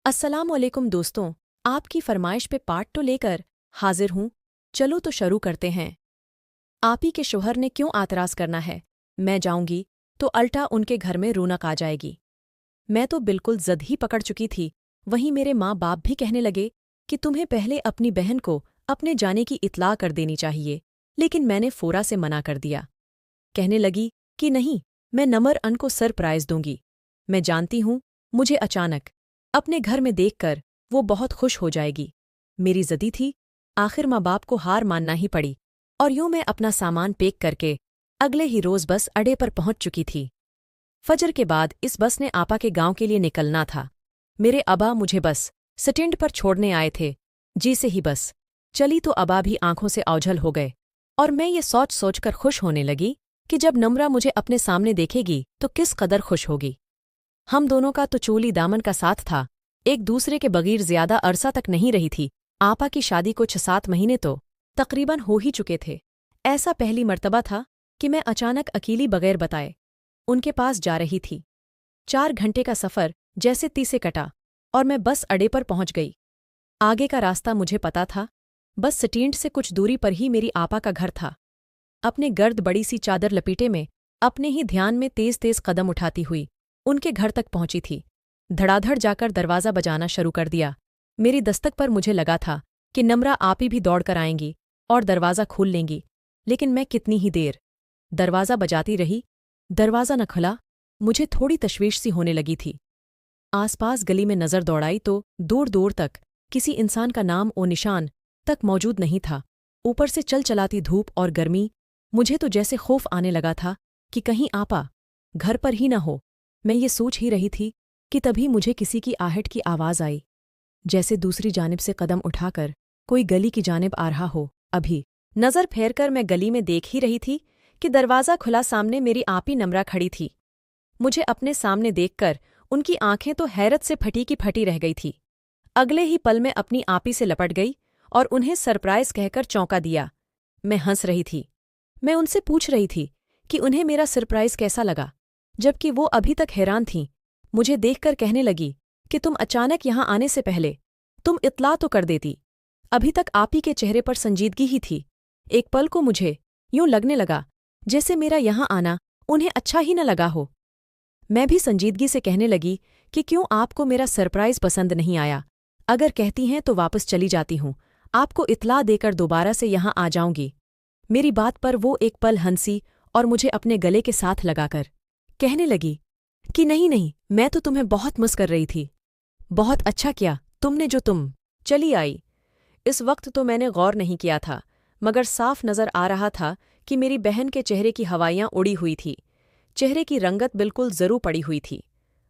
अस्सलामुअलैकुम दोस्तों, आपकी फरमाइश पे पार्ट तो लेकर हाजिर हूँ। चलो तो शुरू करते हैं। आप ही के शोहर ने क्यों आतराज़ करना है? मैं जाऊंगी तो अल्टा उनके घर में रौनक आ जाएगी। मैं तो बिल्कुल ज़द ही पकड़ चुकी थी। वहीं मेरे माँ बाप भी कहने लगे कि तुम्हें पहले अपनी बहन को अपने जाने की इत्तला कर देनी चाहिए, लेकिन मैंने फ़ौरा से मना कर दिया। कहने लगी कि नहीं, मैं नमर अन को सरप्राइज़ दूंगी। मैं जानती हूँ, मुझे अचानक अपने घर में देखकर वो बहुत खुश हो जाएगी। मेरी ज़दी थी, आखिर माँ बाप को हार मानना ही पड़ी, और यूं मैं अपना सामान पैक करके अगले ही रोज़ बस अड्डे पर पहुंच चुकी थी। फजर के बाद इस बस ने आपा के गांव के लिए निकलना था। मेरे अबा मुझे बस स्टैंड पर छोड़ने आए थे। जी से ही बस चली तो अबा भी आंखों से ओझल हो गए, और मैं ये सोच सोचकर खुश होने लगी कि जब नम्रा मुझे अपने सामने देखेगी तो किस कदर खुश होगी। हम दोनों का तो चोली दामन का साथ था, एक दूसरे के बगैर ज्यादा अरसा तक नहीं रही थी। आपा की शादी को 6-7 महीने तो तकरीबन हो ही चुके थे। ऐसा पहली मर्तबा था कि मैं अचानक अकेली बगैर बताए उनके पास जा रही थी। 4 घंटे का सफ़र जैसे तीसे कटा और मैं बस अड्डे पर पहुंच गई। आगे का रास्ता मुझे पता था, बस स्टैंड से कुछ दूरी पर ही मेरी आपा का घर था। अपने गर्द बड़ी सी चादर लपेटे में अपने ही ध्यान में तेज तेज कदम उठाती हुई उनके घर तक पहुंची थी। धड़ाधड़ जाकर दरवाज़ा बजाना शुरू कर दिया। मेरी दस्तक पर मुझे लगा था कि नम्रा आप ही भी दौड़कर आएंगी और दरवाज़ा खोल लेंगी, लेकिन मैं कितनी ही देर दरवाज़ा बजाती रही। दरवाज़ा न खुला। मुझे थोड़ी तशवीश सी होने लगी थी। आसपास गली में नज़र दौड़ाई तो दूर दूर तक किसी इंसान का नाम और निशान तक मौजूद नहीं था। ऊपर से चल चलाती धूप और गर्मी, मुझे तो जैसे खौफ आने लगा था कि कहीं आपा घर पर ही न हो। मैं ये सोच ही रही थी कि तभी मुझे किसी की आहट की आवाज़ आई, जैसे दूसरी जानिब से कदम उठाकर कोई गली की जानिब आ रहा हो। अभी नज़र फेरकर मैं गली में देख ही रही थी कि दरवाज़ा खुला, सामने मेरी आपी नम्रा खड़ी थी। मुझे अपने सामने देखकर उनकी आंखें तो हैरत से फटी की फटी रह गई थी। अगले ही पल में अपनी आपी से लपट गई और उन्हें सरप्राइज़ कहकर चौंका दिया। मैं हंस रही थी। मैं उनसे पूछ रही थी कि उन्हें मेरा सरप्राइज़ कैसा लगा, जबकि वो अभी तक हैरान थीं। मुझे देखकर कहने लगी कि तुम अचानक यहाँ आने से पहले तुम इत्तला तो कर देती। अभी तक आप ही के चेहरे पर संजीदगी ही थी। एक पल को मुझे यूं लगने लगा जैसे मेरा यहाँ आना उन्हें अच्छा ही न लगा हो। मैं भी संजीदगी से कहने लगी कि क्यों आपको मेरा सरप्राइज़ पसंद नहीं आया? अगर कहती हैं तो वापस चली जाती हूँ, आपको इत्तला देकर दोबारा से यहाँ आ जाऊंगी। मेरी बात पर वो एक पल हंसी और मुझे अपने गले के साथ लगाकर कहने लगी कि नहीं नहीं, मैं तो तुम्हें बहुत मिस कर रही थी। बहुत अच्छा किया तुमने जो तुम चली आई। इस वक्त तो मैंने गौर नहीं किया था, मगर साफ नज़र आ रहा था कि मेरी बहन के चेहरे की हवाइयाँ उड़ी हुई थी। चेहरे की रंगत बिल्कुल ज़रू पड़ी हुई थी।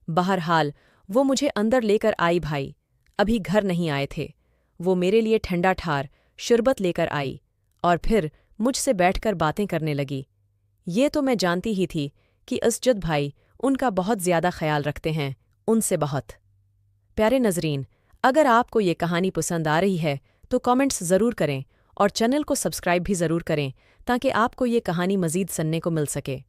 बहरहाल वो मुझे अंदर लेकर आई। भाई अभी घर नहीं आए थे। वो मेरे लिए ठंडा ठार शरबत लेकर आई और फिर मुझसे बैठकर बातें करने लगी। ये तो मैं जानती ही थी कि असजद भाई उनका बहुत ज़्यादा ख्याल रखते हैं, उनसे बहुत। प्यारे नज़रीन, अगर आपको ये कहानी पसंद आ रही है तो कमेंट्स ज़रूर करें और चैनल को सब्सक्राइब भी ज़रूर करें ताकि आपको ये कहानी मज़ीद सुनने को मिल सके।